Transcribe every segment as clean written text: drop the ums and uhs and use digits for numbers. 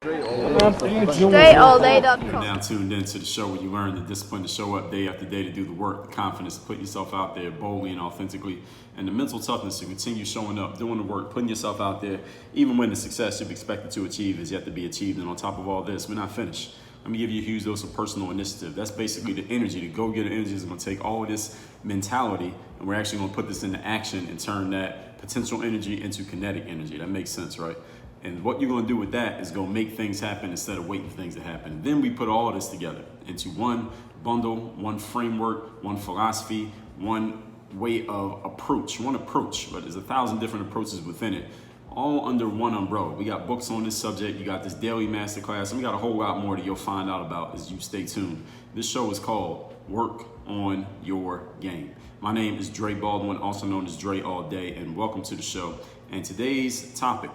DreAllDay.com. You're now tuned in to the show where you learn the discipline to show up day after day to do the work, the confidence to put yourself out there boldly and authentically, and the mental toughness to continue showing up, doing the work, putting yourself out there, even when the success you've expected to achieve is yet to be achieved. And on top of all this, we're not finished. Let me give you a huge dose of personal initiative. That's basically the energy, the go-getter energy is going to take all of this mentality, and we're actually going to put this into action and turn that potential energy into kinetic energy. That makes sense, right? And what you're going to do with that is go make things happen instead of waiting for things to happen. And then we put all of this together into one bundle, one framework, one philosophy, one way of approach, but there's 1,000 different approaches within it, all under one umbrella. We got books on this subject. You got this daily masterclass, and we got a whole lot more that you'll find out about as you stay tuned. This show is called Work on Your Game. My name is Dre Baldwin, also known as Dre All Day, and welcome to the show. And today's topic,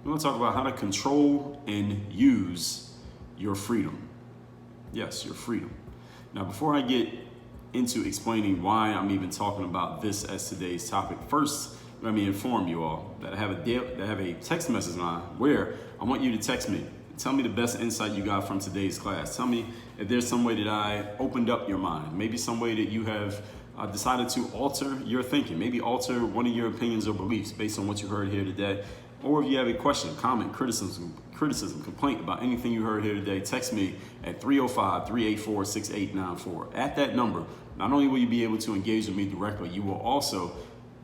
we're going to talk about how to control and use your freedom. Yes, your freedom. Now, before I get into explaining why I'm even talking about this as today's topic, first, let me inform you all that I have a text message line where I want you to text me. Tell me the best insight you got from today's class. Tell me if there's some way that I opened up your mind, maybe some way that you have decided to alter your thinking, maybe alter one of your opinions or beliefs based on what you heard here today. Or if you have a question, comment, criticism, complaint about anything you heard here today, text me at 305-384-6894. At that number, not only will you be able to engage with me directly, you will also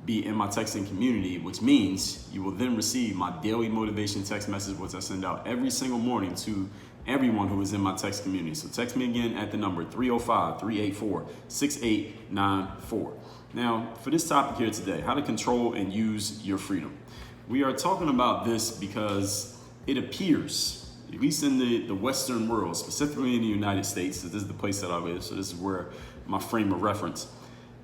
be in my texting community, which means you will then receive my daily motivation text message, which I send out every single morning to everyone who is in my text community. So text me again at the number 305-384-6894. Now, for this topic here today, how to control and use your freedom. We are talking about this because it appears, at least in the Western world, specifically in the United States, this is the place that I live, so this is where my frame of reference.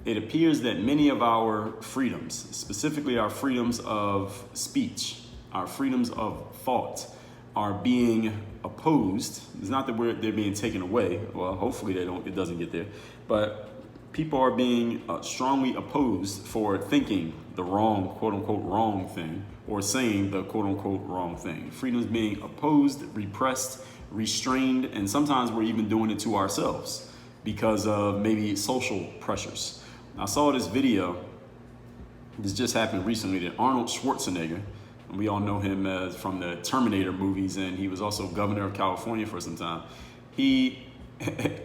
It appears that many of our freedoms, specifically our freedoms of speech, our freedoms of thought, are being opposed. It's not that they're being taken away. Well, hopefully it doesn't get there. But people are being strongly opposed for thinking the wrong, quote unquote, wrong thing, or saying the quote unquote wrong thing. Freedom is being opposed, repressed, restrained, and sometimes we're even doing it to ourselves because of maybe social pressures. I saw this video, this just happened recently, that Arnold Schwarzenegger, and we all know him from the Terminator movies, and he was also governor of California for some time. He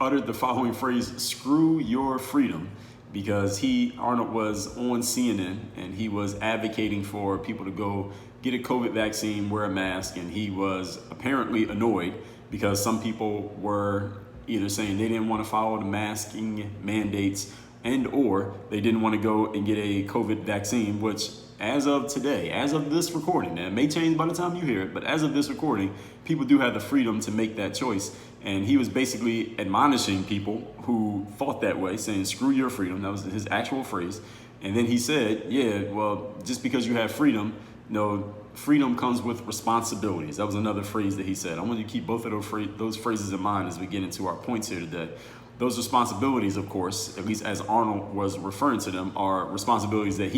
uttered the following phrase, "Screw your freedom," because Arnold was on CNN and he was advocating for people to go get a COVID vaccine, wear a mask, and he was apparently annoyed because some people were either saying they didn't want to follow the masking mandates and or they didn't want to go and get a COVID vaccine, which as of today, as of this recording, and it may change by the time you hear it, but as of this recording, people do have the freedom to make that choice. And he was basically admonishing people who thought that way, saying, "Screw your freedom." That was his actual phrase. And then he said, yeah, well, just because you have freedom, no, freedom comes with responsibilities. That was another phrase that he said. I want you to keep both of those phrases in mind as we get into our points here today. Those responsibilities, of course, at least as Arnold was referring to them, are responsibilities that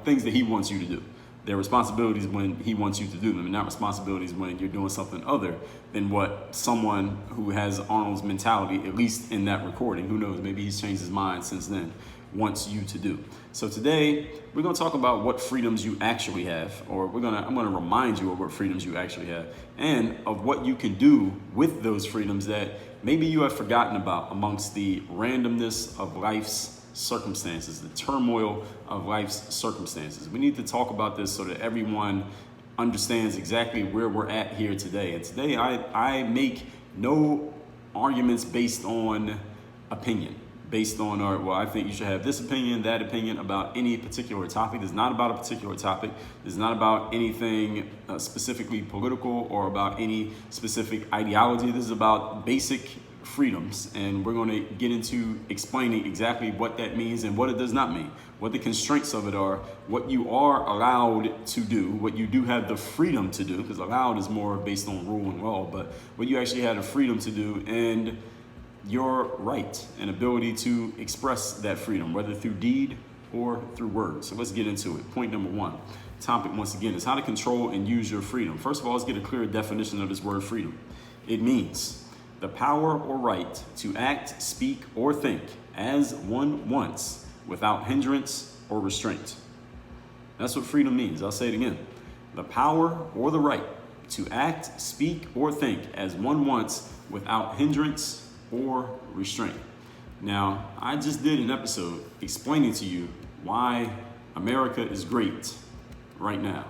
things that he wants you to do. They're responsibilities when he wants you to do them, and not responsibilities when you're doing something other than what someone who has Arnold's mentality, at least in that recording, who knows, maybe he's changed his mind since then, wants you to do. So today, we're going to talk about what freedoms you actually have, or I'm going to remind you of what freedoms you actually have, and of what you can do with those freedoms that maybe you have forgotten about amongst the randomness of life's circumstances, the turmoil of life's circumstances. We need to talk about this so that everyone understands exactly where we're at here today. And today I make no arguments based on opinion, based on, I think you should have this opinion, that opinion about any particular topic. It's not about a particular topic. It's not about anything specifically political or about any specific ideology. This is about basic freedoms, and we're going to get into explaining exactly what that means and what it does not mean, what the constraints of it are, what you are allowed to do, what you do have the freedom to do, because allowed is more based on rule and law, but what you actually have the freedom to do, and your right and ability to express that freedom, whether through deed or through words. So let's get into it. Point number one. topic once again is how to control and use your freedom. First of all, let's get a clear definition of this word freedom. It means the power or right to act, speak, or think as one wants without hindrance or restraint. That's what freedom means. I'll say it again. The power or the right to act, speak, or think as one wants without hindrance or restraint. Now, I just did an episode explaining to you why America is great right now.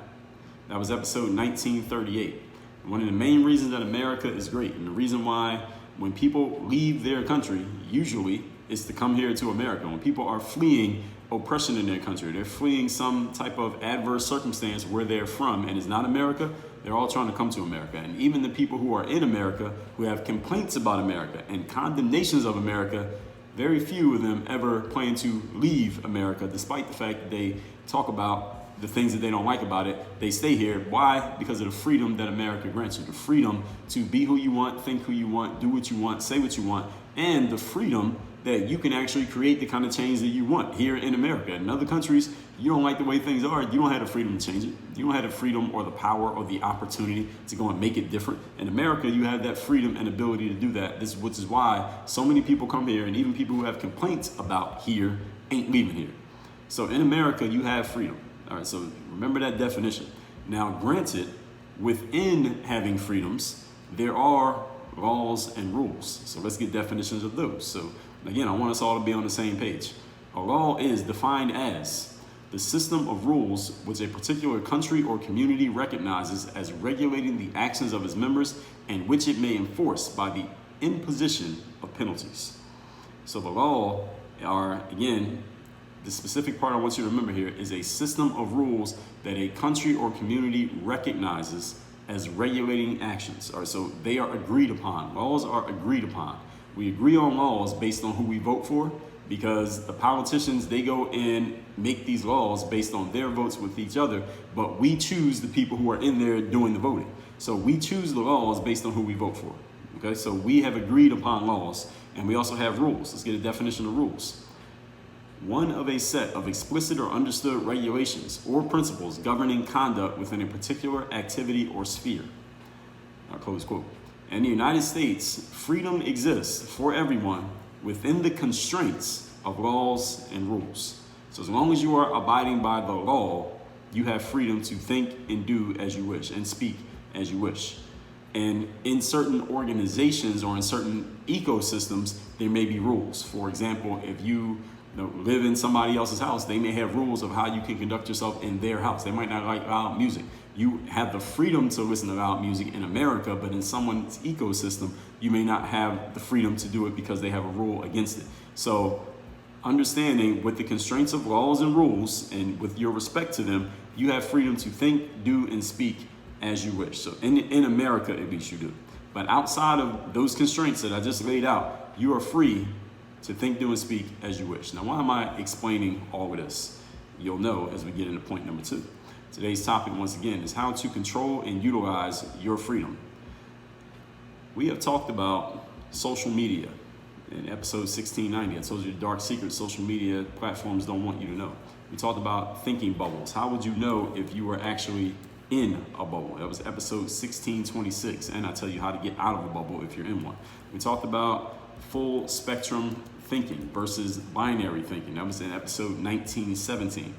That was episode 1938. One of the main reasons that America is great, and the reason why when people leave their country, usually is to come here to America. When people are fleeing oppression in their country, they're fleeing some type of adverse circumstance where they're from, and it's not America, they're all trying to come to America. And even the people who are in America, who have complaints about America and condemnations of America, very few of them ever plan to leave America, despite the fact that they talk about the things that they don't like about it. They stay here. Why? Because of the freedom that America grants you. The freedom to be who you want, think who you want, do what you want, say what you want, and the freedom that you can actually create the kind of change that you want here in America. In other countries, you don't like the way things are, you don't have the freedom to change it. You don't have the freedom or the power or the opportunity to go and make it different. In America, you have that freedom and ability to do that, which is why so many people come here, and even people who have complaints about here ain't leaving here. So in America, you have freedom. All right, so remember that definition. Now, granted, within having freedoms, there are laws and rules. So let's get definitions of those. So again, I want us all to be on the same page. A law is defined as the system of rules which a particular country or community recognizes as regulating the actions of its members and which it may enforce by the imposition of penalties. So the law are, again, the specific part I want you to remember here is a system of rules that a country or community recognizes as regulating actions. All right, so they are agreed upon. Laws are agreed upon. We agree on laws based on who we vote for, because the politicians, they go and make these laws based on their votes with each other, but we choose the people who are in there doing the voting. So we choose the laws based on who we vote for. Okay, so we have agreed upon laws, and we also have rules. Let's get a definition of rules. One of a set of explicit or understood regulations or principles governing conduct within a particular activity or sphere. Close quote. In the United States, freedom exists for everyone within the constraints of laws and rules. So as long as you are abiding by the law, you have freedom to think and do as you wish and speak as you wish. And in certain organizations or in certain ecosystems, there may be rules. For example, if you live in somebody else's house, they may have rules of how you can conduct yourself in their house. They might not like loud music. You have the freedom to listen to loud music in America, but in someone's ecosystem, you may not have the freedom to do it because they have a rule against it. So understanding with the constraints of laws and rules and with your respect to them, you have freedom to think, do, and speak as you wish. So in America, at least you do. But outside of those constraints that I just laid out, you are free to think, do, and speak as you wish. Now, why am I explaining all of this? You'll know as we get into point number 2. Today's topic, once again, is how to control and utilize your freedom. We have talked about social media in episode 1690. I told you the dark secret social media platforms don't want you to know. We talked about thinking bubbles. How would you know if you were actually in a bubble? That was episode 1626. And I tell you how to get out of a bubble if you're in one. We talked about full spectrum thinking versus binary thinking. That was in episode 1917.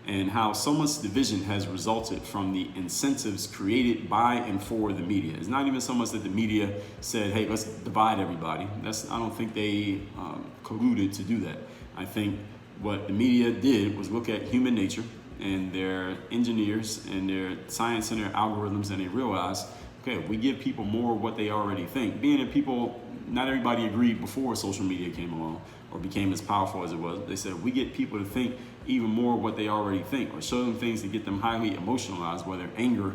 And how so much division has resulted from the incentives created by and for the media. It's not even so much that the media said, hey, let's divide everybody. I don't think they colluded to do that. I think what the media did was look at human nature and their engineers and their science and their algorithms, and they realized, okay, if we give people more of what they already think, being that people, not everybody agreed before social media came along or became as powerful as it was. They said, we get people to think even more of what they already think, or show them things that get them highly emotionalized, whether anger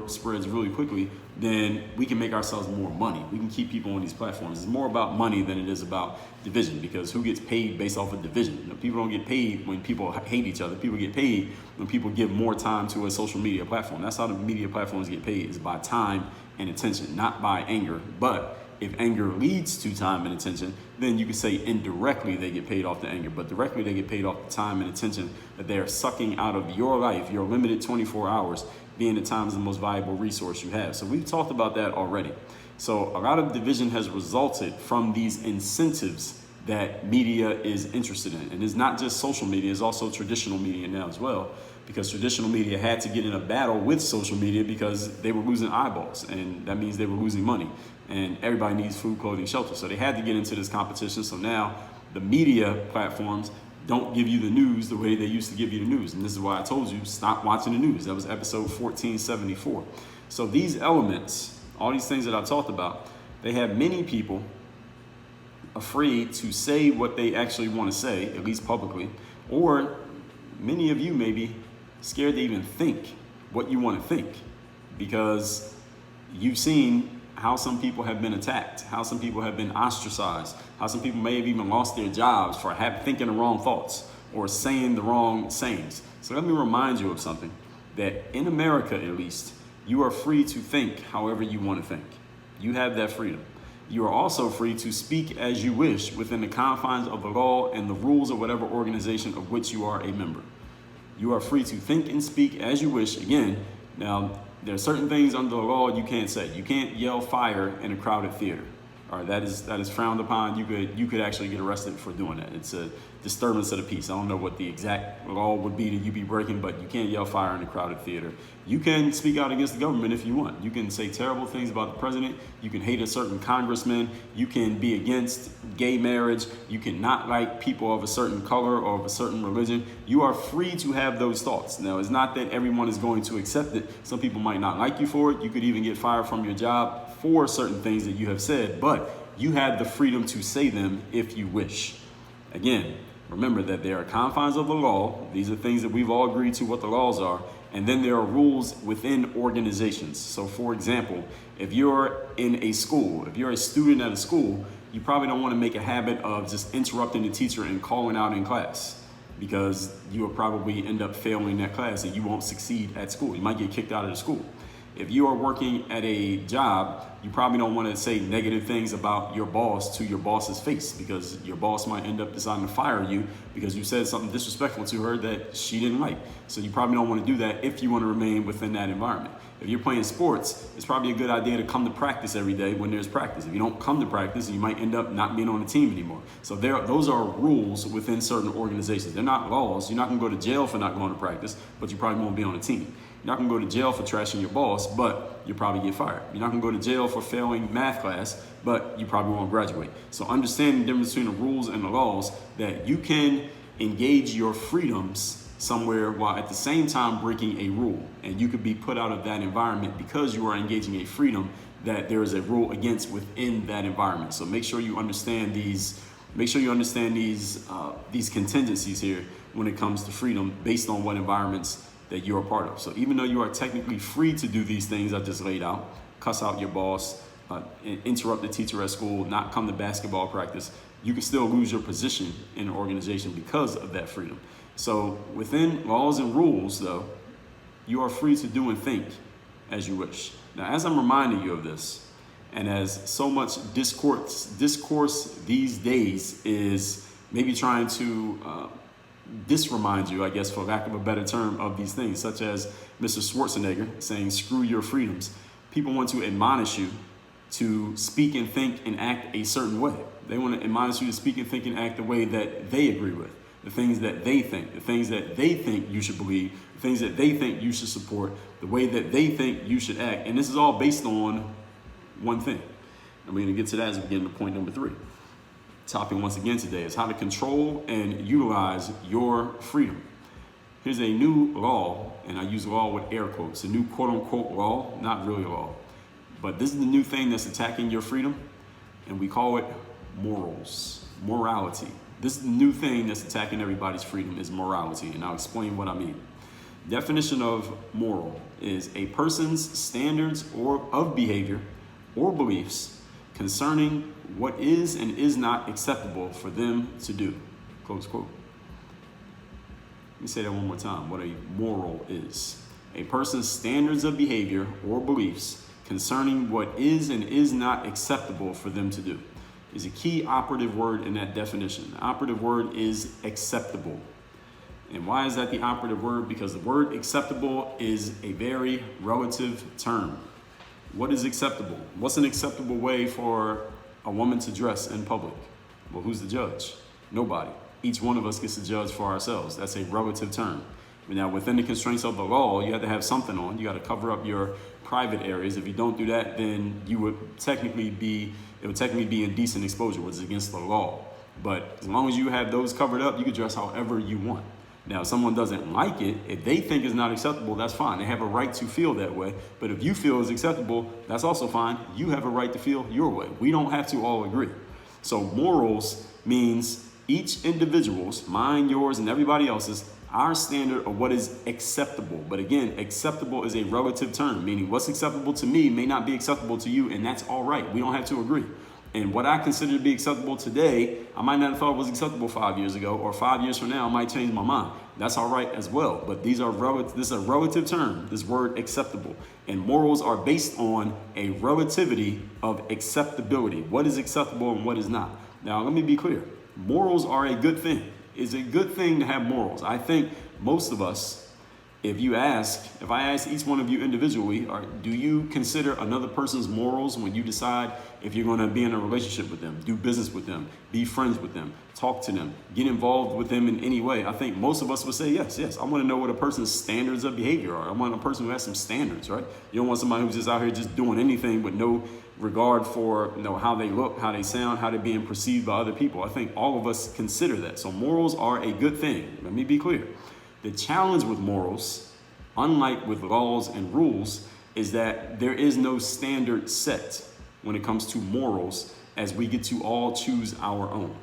spreads really quickly, then we can make ourselves more money. We can keep people on these platforms. It's more about money than it is about division, because who gets paid based off of division? You know, people don't get paid when people hate each other. People get paid when people give more time to a social media platform. That's how the media platforms get paid, is by time and attention, not by anger. But if anger leads to time and attention, then you could say indirectly they get paid off the anger, but directly they get paid off the time and attention that they are sucking out of your life, your limited 24 hours, being at times the most valuable resource you have. So we've talked about that already. So a lot of division has resulted from these incentives that media is interested in. And it's not just social media, it's also traditional media now as well, because traditional media had to get in a battle with social media because they were losing eyeballs, and that means they were losing money. And everybody needs food, clothing, shelter. So they had to get into this competition. So now the media platforms don't give you the news the way they used to give you the news. And this is why I told you, stop watching the news. That was episode 1474. So these elements, all these things that I talked about, they have many people afraid to say what they actually want to say, at least publicly, or many of you may be scared to even think what you want to think, because you've seen how some people have been attacked, how some people have been ostracized, how some people may have even lost their jobs for thinking the wrong thoughts or saying the wrong sayings. So let me remind you of something, that in America at least, you are free to think however you want to think. You have that freedom. You are also free to speak as you wish within the confines of the law and the rules of whatever organization of which you are a member. You are free to think and speak as you wish. Again, now, there are certain things under the law you can't say. You can't yell fire in a crowded theater. All right, that is frowned upon. You could actually get arrested for doing that. It's a disturbance of the peace. I don't know what the exact law would be that you be breaking, but you can't yell fire in a crowded theater. You can speak out against the government if you want. You can say terrible things about the president. You can hate a certain congressman. You can be against gay marriage. You can not like people of a certain color or of a certain religion. You are free to have those thoughts. Now, it's not that everyone is going to accept it. Some people might not like you for it. You could even get fired from your job for certain things that you have said, but you have the freedom to say them if you wish. Again, remember that there are confines of the law. These are things that we've all agreed to what the laws are. And then there are rules within organizations. So for example, if you're in a school, if you're a student at a school, you probably don't want to make a habit of just interrupting the teacher and calling out in class, because you will probably end up failing that class and you won't succeed at school. You might get kicked out of the school. If you are working at a job, you probably don't want to say negative things about your boss to your boss's face, because your boss might end up deciding to fire you because you said something disrespectful to her that she didn't like. So you probably don't want to do that if you want to remain within that environment. If you're playing sports, it's probably a good idea to come to practice every day when there's practice. If you don't come to practice, you might end up not being on the team anymore. So those are rules within certain organizations. They're not laws. You're not going to go to jail for not going to practice, but you probably won't be on a team. You're not going to go to jail for trashing your boss, but you'll probably get fired. You're not going to go to jail for failing math class, but you probably won't graduate. So understand the difference between the rules and the laws, that you can engage your freedoms somewhere while at the same time breaking a rule. And you could be put out of that environment because you are engaging a freedom that there is a rule against within that environment. So make sure you understand these contingencies here when it comes to freedom based on what environments that you're a part of. So even though you are technically free to do these things I just laid out, cuss out your boss, interrupt the teacher at school, not come to basketball practice, you can still lose your position in an organization because of that freedom. So within laws and rules, though, you are free to do and think as you wish. Now, as I'm reminding you of this, and as so much discourse these days is maybe trying to disremind you, I guess, for lack of a better term, of these things, such as Mr. Schwarzenegger saying, screw your freedoms. People want to admonish you to speak and think and act a certain way. They want to admonish you to speak and think and act the way that they agree with, the things that they think, the things that they think you should believe, the things that they think you should support, the way that they think you should act. And this is all based on one thing. And we're going to get to that as we get into point number 3. Topic once again today is how to control and utilize your freedom. Here's a new law, and I use law with air quotes, a new quote-unquote law, not really a law, but this is the new thing that's attacking your freedom, and we call it morality. This is the new thing that's attacking everybody's freedom, is morality, and I'll explain what I mean. Definition of moral is a person's standards of behavior or beliefs concerning what is and is not acceptable for them to do, close quote. Let me say that one more time, what a moral is. A person's standards of behavior or beliefs concerning what is and is not acceptable for them to do. Is a key operative word in that definition. The operative word is acceptable. And why is that the operative word? Because the word acceptable is a very relative term. What is acceptable? What's an acceptable way for a woman to dress in public? Well, who's the judge? Nobody. Each one of us gets to judge for ourselves. That's a relative term. Now, within the constraints of the law, you have to have something on. You got to cover up your private areas. If you don't do that, then it would technically be indecent exposure, which is against the law. But as long as you have those covered up, you can dress however you want. Now, if someone doesn't like it, if they think it's not acceptable, that's fine. They have a right to feel that way. But if you feel it's acceptable, that's also fine. You have a right to feel your way. We don't have to all agree. So morals means each individual's, mine, yours, and everybody else's, our standard of what is acceptable. But again, acceptable is a relative term, meaning what's acceptable to me may not be acceptable to you, and that's all right. We don't have to agree. And what I consider to be acceptable today, I might not have thought was acceptable 5 years ago, or 5 years from now, I might change my mind. That's all right as well. But this is a relative term, this word acceptable. And morals are based on a relativity of acceptability. What is acceptable and what is not? Now, let me be clear. Morals are a good thing. It's a good thing to have morals. I think most of us, if I ask each one of you individually, do you consider another person's morals when you decide if you're going to be in a relationship with them, do business with them, be friends with them, talk to them, get involved with them in any way? I think most of us would say yes. I want to know what a person's standards of behavior are. I want a person who has some standards, right? You don't want somebody who's just out here just doing anything with no regard for how they look, how they sound, how they're being perceived by other people. I think all of us consider that. So morals are a good thing. Let me be clear. The challenge with morals, unlike with laws and rules, is that there is no standard set when it comes to morals, as we get to all choose our own.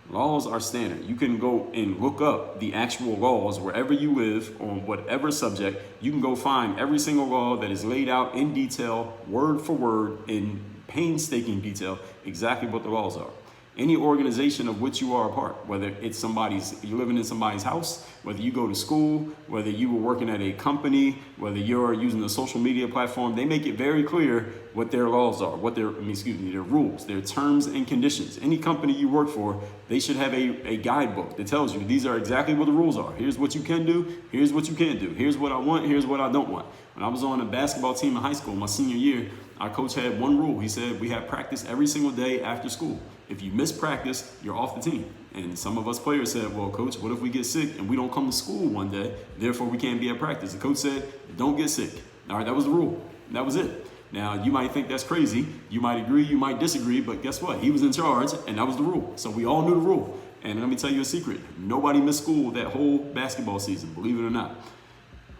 Laws are standard. You can go and look up the actual laws wherever you live on whatever subject. You can go find every single law that is laid out in detail, word for word, in painstaking detail, exactly what the laws are. Any organization of which you are a part, whether it's you're living in somebody's house, whether you go to school, whether you were working at a company, whether you're using a social media platform, they make it very clear what their laws are, their rules, their terms and conditions. Any company you work for, they should have a guidebook that tells you these are exactly what the rules are. Here's what you can do. Here's what you can't do. Here's what I want. Here's what I don't want. When I was on a basketball team in high school, my senior year, our coach had one rule. He said we have practice every single day after school. If you miss practice, you're off the team. And some of us players said, well, coach, what if we get sick and we don't come to school one day, therefore we can't be at practice? The coach said, don't get sick. All right, that was the rule. That was it. Now, you might think that's crazy. You might agree, you might disagree, but guess what? He was in charge, and that was the rule. So we all knew the rule. And let me tell you a secret. Nobody missed school that whole basketball season, believe it or not.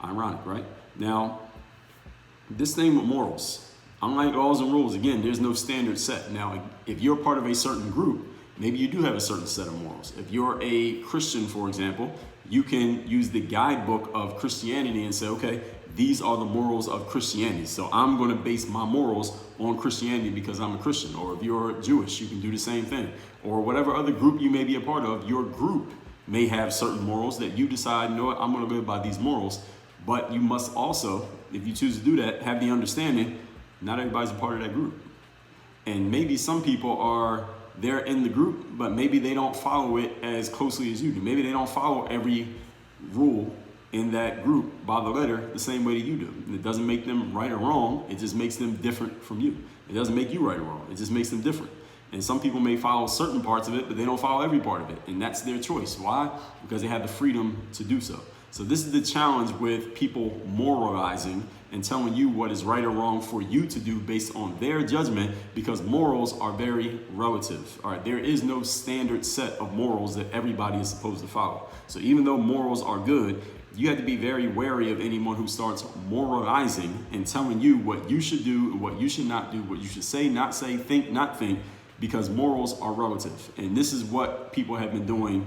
Ironic, right? Now, this thing with morals, unlike laws and rules, again, there's no standard set. Now, if you're part of a certain group, maybe you do have a certain set of morals. If you're a Christian, for example, you can use the guidebook of Christianity and say, okay, these are the morals of Christianity. So I'm going to base my morals on Christianity because I'm a Christian. Or if you're Jewish, you can do the same thing. Or whatever other group you may be a part of, your group may have certain morals that you decide, you know what, I'm going to live by these morals. But you must also, if you choose to do that, have the understanding not everybody's a part of that group. And maybe some people they're in the group, but maybe they don't follow it as closely as you do. Maybe they don't follow every rule in that group by the letter the same way that you do. And it doesn't make them right or wrong. It just makes them different from you. It doesn't make you right or wrong. It just makes them different. And some people may follow certain parts of it, but they don't follow every part of it. And that's their choice. Why? Because they have the freedom to do so. So this is the challenge with people moralizing and telling you what is right or wrong for you to do based on their judgment, because morals are very relative. All right, there is no standard set of morals that everybody is supposed to follow. So even though morals are good, you have to be very wary of anyone who starts moralizing and telling you what you should do and what you should not do, what you should say, not say, think, not think, because morals are relative. And this is what people have been doing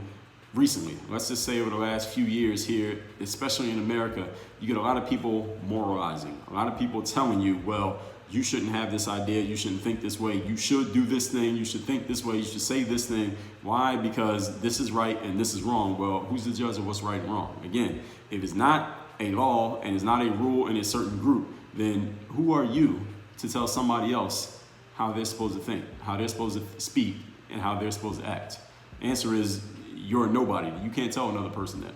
recently. Let's just say over the last few years here, especially in America, you get a lot of people moralizing, a lot of people telling you, well, you shouldn't have this idea, you shouldn't think this way, you should do this thing, you should think this way, you should say this thing. Why? Because this is right and this is wrong. Well, who's the judge of what's right and wrong? Again, if it's not a law and it's not a rule in a certain group, then who are you to tell somebody else how they're supposed to think, how they're supposed to speak, and how they're supposed to act? Answer is, you're a nobody. You can't tell another person that.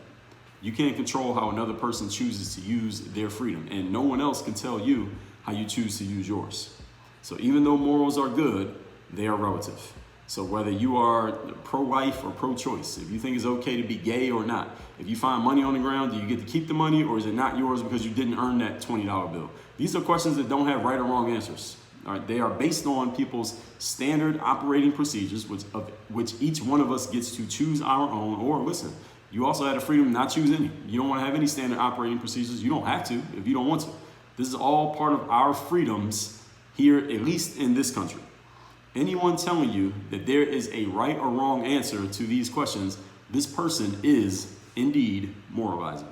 You can't control how another person chooses to use their freedom, and no one else can tell you how you choose to use yours. So even though morals are good, they are relative. So whether you are pro-life or pro-choice, if you think it's okay to be gay or not, if you find money on the ground, do you get to keep the money, or is it not yours because you didn't earn that $20 bill? These are questions that don't have right or wrong answers. All right, they are based on people's standard operating procedures, which each one of us gets to choose our own, or listen, you also have the freedom to not choose any. You don't want to have any standard operating procedures. You don't have to if you don't want to. This is all part of our freedoms here, at least in this country. Anyone telling you that there is a right or wrong answer to these questions, this person is indeed moralizing.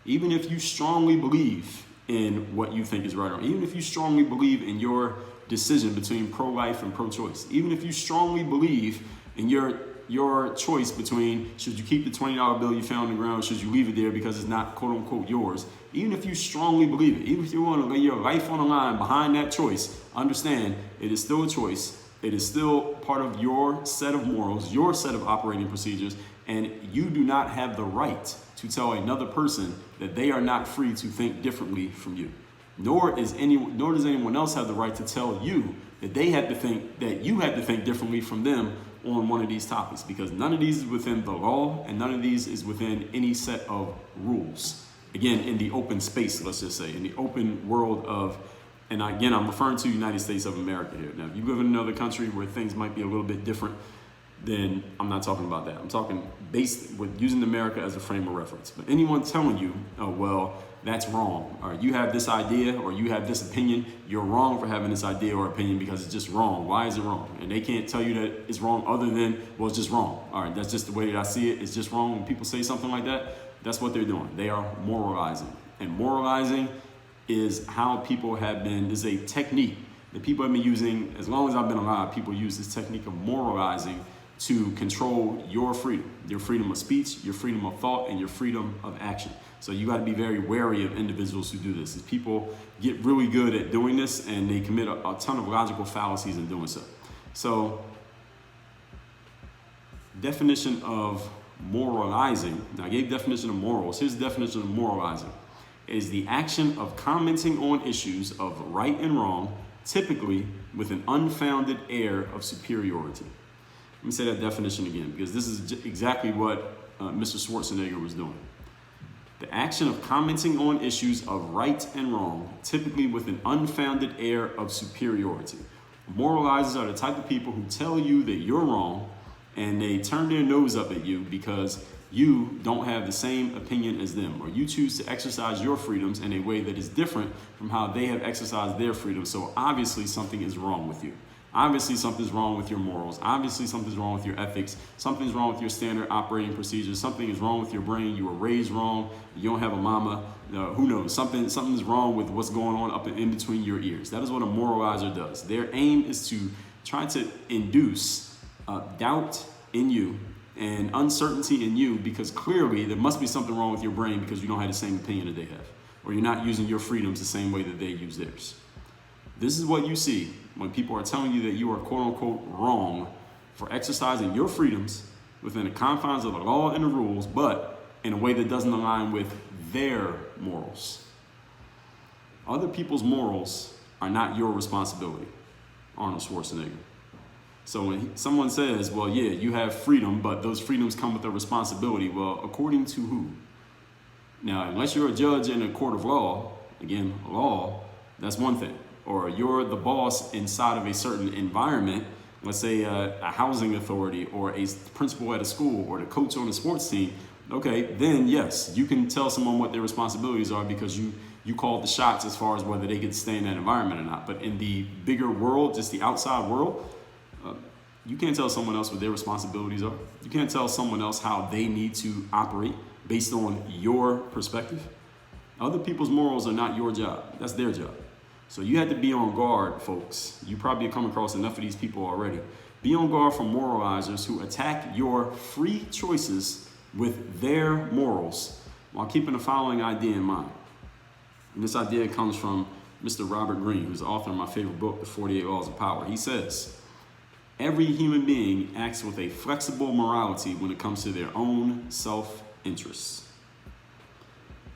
Even if you strongly believe in what you think is right or wrong, even if you strongly believe in your decision between pro-life and pro-choice, even if you strongly believe in your choice between should you keep the $20 bill you found on the ground, or should you leave it there because it's not quote unquote yours, even if you strongly believe it, even if you want to lay your life on the line behind that choice, understand it is still a choice. It is still part of your set of morals, your set of operating procedures, and you do not have the right to tell another person that they are not free to think differently from you. Nor does anyone else have the right to tell you that they had to think that you had to think differently from them on one of these topics, because none of these is within the law and none of these is within any set of rules. Again, in the open space, let's just say, in the open world of, and again, I'm referring to United States of America here. Now, if you live in another country where things might be a little bit different, then I'm not talking about that. I'm talking based with using America as a frame of reference. But anyone telling you, oh, well, that's wrong, or you have this idea or you have this opinion, you're wrong for having this idea or opinion because it's just wrong. Why is it wrong? And they can't tell you that it's wrong other than, well, it's just wrong. All right, that's just the way that I see it. It's just wrong. When people say something like that, that's what they're doing. They are moralizing. And moralizing is how people have been, is a technique that people have been using as long as I've been alive. People use this technique of moralizing to control your freedom of speech, your freedom of thought, and your freedom of action. So you got to be very wary of individuals who do this. As people get really good at doing this, and they commit a ton of logical fallacies in doing so. So, definition of moralizing. Now, I gave definition of morals. Here's the definition of moralizing. Is the action of commenting on issues of right and wrong, typically with an unfounded air of superiority. Let me say that definition again, because this is exactly what Mr. Schwarzenegger was doing. The action of commenting on issues of right and wrong, typically with an unfounded air of superiority. Moralizers are the type of people who tell you that you're wrong, and they turn their nose up at you because you don't have the same opinion as them, or you choose to exercise your freedoms in a way that is different from how they have exercised their freedom. So obviously something is wrong with you. Obviously something's wrong with your morals. Obviously something's wrong with your ethics. Something's wrong with your standard operating procedures. Something is wrong with your brain. You were raised wrong. You don't have a mama. Who knows? Something's wrong with what's going on up in between your ears. That is what a moralizer does. Their aim is to try to induce doubt in you and uncertainty in you, because clearly there must be something wrong with your brain because you don't have the same opinion that they have, or you're not using your freedoms the same way that they use theirs. This is what you see when people are telling you that you are quote unquote wrong for exercising your freedoms within the confines of the law and the rules, but in a way that doesn't align with their morals. Other people's morals are not your responsibility, Arnold Schwarzenegger. So when someone says, well, yeah, you have freedom, but those freedoms come with a responsibility. Well, according to who? Now, unless you're a judge in a court of law, again, law, that's one thing. Or you're the boss inside of a certain environment, let's say a housing authority or a principal at a school or the coach on a sports team, okay, then yes, you can tell someone what their responsibilities are because you call the shots as far as whether they get to stay in that environment or not. But in the bigger world, just the outside world, you can't tell someone else what their responsibilities are. You can't tell someone else how they need to operate based on your perspective. Other people's morals are not your job. That's their job. So you have to be on guard, folks. You probably have come across enough of these people already. Be on guard for moralizers who attack your free choices with their morals while keeping the following idea in mind. And this idea comes from Mr. Robert Greene, who's the author of my favorite book, The 48 Laws of Power. He says, every human being acts with a flexible morality when it comes to their own self-interest.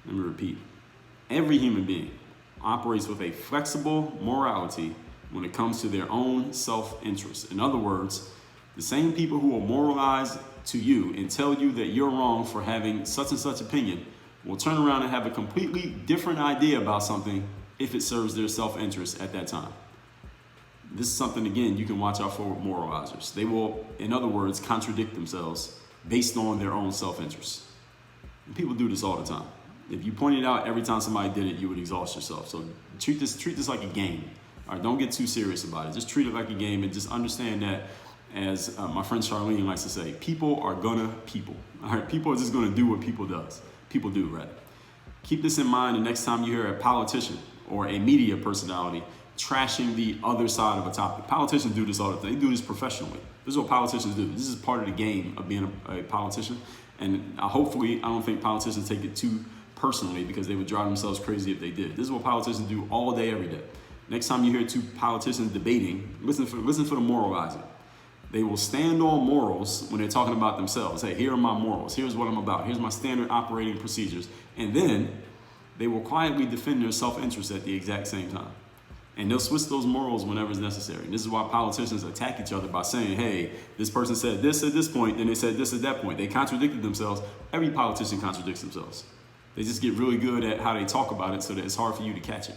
Let me repeat. Every human being operates with a flexible morality when it comes to their own self-interest. In other words, the same people who will moralize to you and tell you that you're wrong for having such and such opinion will turn around and have a completely different idea about something if it serves their self-interest at that time. This is something, again, you can watch out for with moralizers. They will, in other words, contradict themselves based on their own self-interest. And people do this all the time. If you pointed out every time somebody did it, you would exhaust yourself. So treat this like a game. All right, don't get too serious about it. Just treat it like a game and just understand that, as my friend Charlene likes to say, people are gonna people. All right, people are just gonna do what people do, rather. Keep this in mind the next time you hear a politician or a media personality trashing the other side of a topic. Politicians do this all the time. They do this professionally. This is what politicians do. This is part of the game of being a politician. And hopefully, I don't think politicians take it too personally, because they would drive themselves crazy if they did. This is what politicians do all day, every day. Next time you hear two politicians debating, listen for the moralizing. They will stand on morals when they're talking about themselves. Hey, here are my morals. Here's what I'm about. Here's my standard operating procedures. And then they will quietly defend their self-interest at the exact same time. And they'll switch those morals whenever it's necessary. And this is why politicians attack each other by saying, hey, this person said this at this point, then they said this at that point. They contradicted themselves. Every politician contradicts themselves. They just get really good at how they talk about it so that it's hard for you to catch it.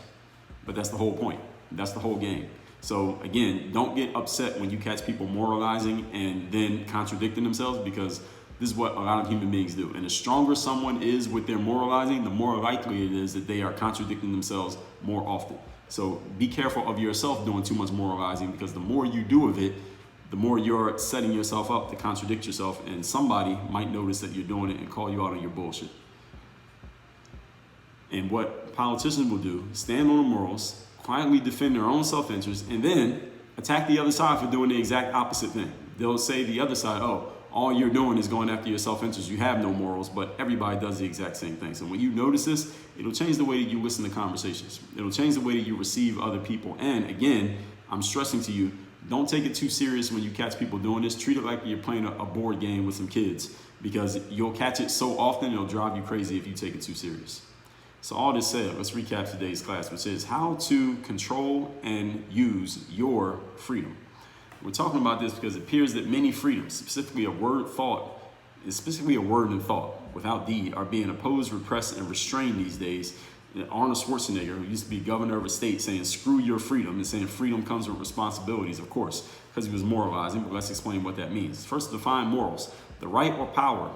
But that's the whole point. That's the whole game. So again, don't get upset when you catch people moralizing and then contradicting themselves, because this is what a lot of human beings do. And the stronger someone is with their moralizing, the more likely it is that they are contradicting themselves more often. So be careful of yourself doing too much moralizing, because the more you do of it, the more you're setting yourself up to contradict yourself, and somebody might notice that you're doing it and call you out on your bullshit. And what politicians will do, stand on the morals, quietly defend their own self-interest, and then attack the other side for doing the exact opposite thing. They'll say the other side, oh, all you're doing is going after your self-interest. You have no morals, but everybody does the exact same thing. So when you notice this, it'll change the way that you listen to conversations. It'll change the way that you receive other people. And again, I'm stressing to you, don't take it too serious when you catch people doing this. Treat it like you're playing a board game with some kids, because you'll catch it so often, it'll drive you crazy if you take it too serious. So all this said, let's recap today's class, which is how to control and use your freedom. We're talking about this because it appears that many freedoms, specifically a word and thought, without deed, are being opposed, repressed, and restrained these days. Arnold Schwarzenegger, who used to be governor of a state, saying, screw your freedom, and saying freedom comes with responsibilities, of course, because he was moralizing, but let's explain what that means. First, define morals. The right or power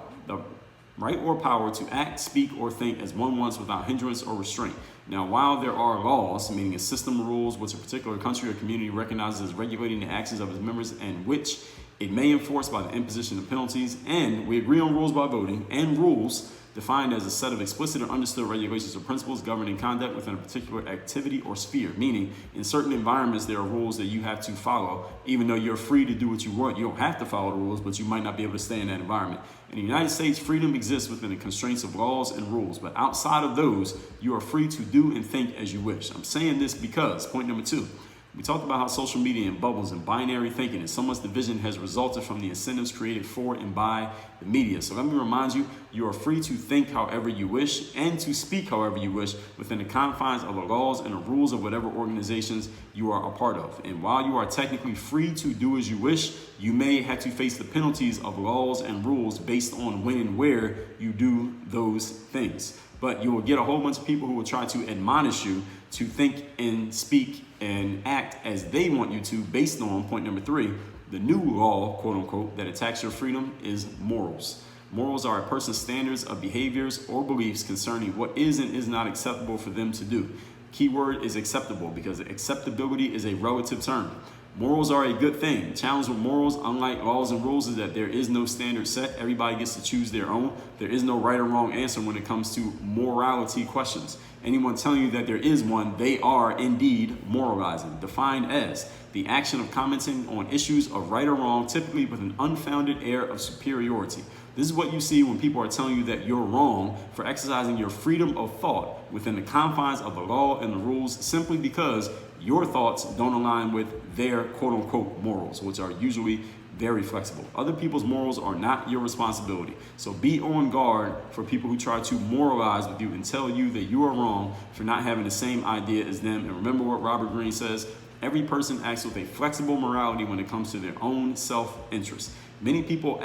to act, speak, or think as one wants without hindrance or restraint. Now, while there are laws, meaning a system of rules which a particular country or community recognizes as regulating the actions of its members and which it may enforce by the imposition of penalties, and we agree on rules by voting, and rules defined as a set of explicit or understood regulations or principles governing conduct within a particular activity or sphere, meaning in certain environments there are rules that you have to follow. Even though you're free to do what you want, you don't have to follow the rules, but you might not be able to stay in that environment. In the United States, freedom exists within the constraints of laws and rules, but outside of those, you are free to do and think as you wish. I'm saying this because, point number 2, we talked about how social media and bubbles and binary thinking and so much division has resulted from the incentives created for and by the media. So let me remind you, you are free to think however you wish and to speak however you wish within the confines of the laws and the rules of whatever organizations you are a part of. And while you are technically free to do as you wish, you may have to face the penalties of laws and rules based on when and where you do those things. But you will get a whole bunch of people who will try to admonish you to think and speak and act as they want you to, based on point number 3, the new law, quote unquote, that attacks your freedom is morals. Morals are a person's standards of behaviors or beliefs concerning what is and is not acceptable for them to do. Keyword is acceptable, because acceptability is a relative term. Morals are a good thing. The challenge with morals, unlike laws and rules, is that there is no standard set. Everybody gets to choose their own. There is no right or wrong answer when it comes to morality questions. Anyone telling you that there is one, they are indeed moralizing, defined as the action of commenting on issues of right or wrong, typically with an unfounded air of superiority. This is what you see when people are telling you that you're wrong for exercising your freedom of thought within the confines of the law and the rules simply because your thoughts don't align with their quote unquote morals, which are usually very flexible. Other people's morals are not your responsibility. So be on guard for people who try to moralize with you and tell you that you are wrong for not having the same idea as them. And remember what Robert Greene says, every person acts with a flexible morality when it comes to their own self-interest. Many people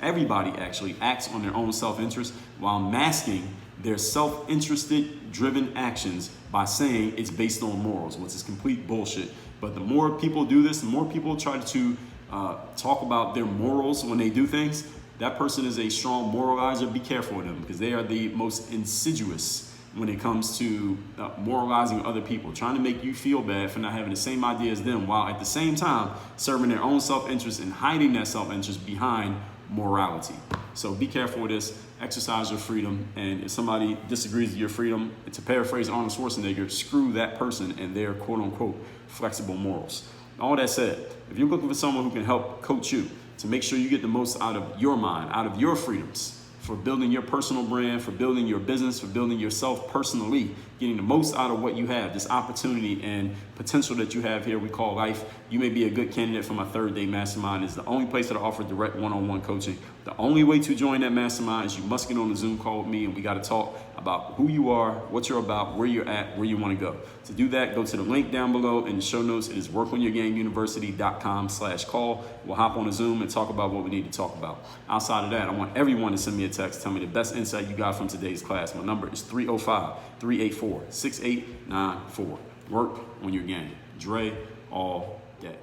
everybody actually acts on their own self-interest while masking their self-interested driven actions by saying it's based on morals, which is complete bullshit. But the more people do this, the more people try to talk about their morals when they do things, that person is a strong moralizer. Be careful of them because they are the most insidious when it comes to moralizing other people, trying to make you feel bad for not having the same idea as them, while at the same time serving their own self-interest and hiding that self-interest behind morality. So be careful with this, exercise your freedom, and if somebody disagrees with your freedom, to paraphrase Arnold Schwarzenegger, screw that person and their quote-unquote flexible morals. All that said, if you're looking for someone who can help coach you to make sure you get the most out of your mind, out of your freedoms, for building your personal brand, for building your business, for building yourself personally, getting the most out of what you have, this opportunity and potential that you have here we call life, you may be a good candidate for my 3rd Day Mastermind. It's the only place that I offer direct one-on-one coaching. The only way to join that mastermind is you must get on a Zoom call with me and we got to talk about who you are, what you're about, where you're at, where you want to go. To do that, go to the link down below in the show notes. It is workonyourgameuniversity.com/call. We'll hop on a Zoom and talk about what we need to talk about. Outside of that, I want everyone to send me a text. Tell me the best insight you got from today's class. My number is 305-384-6894. Work on your game. Dre all day.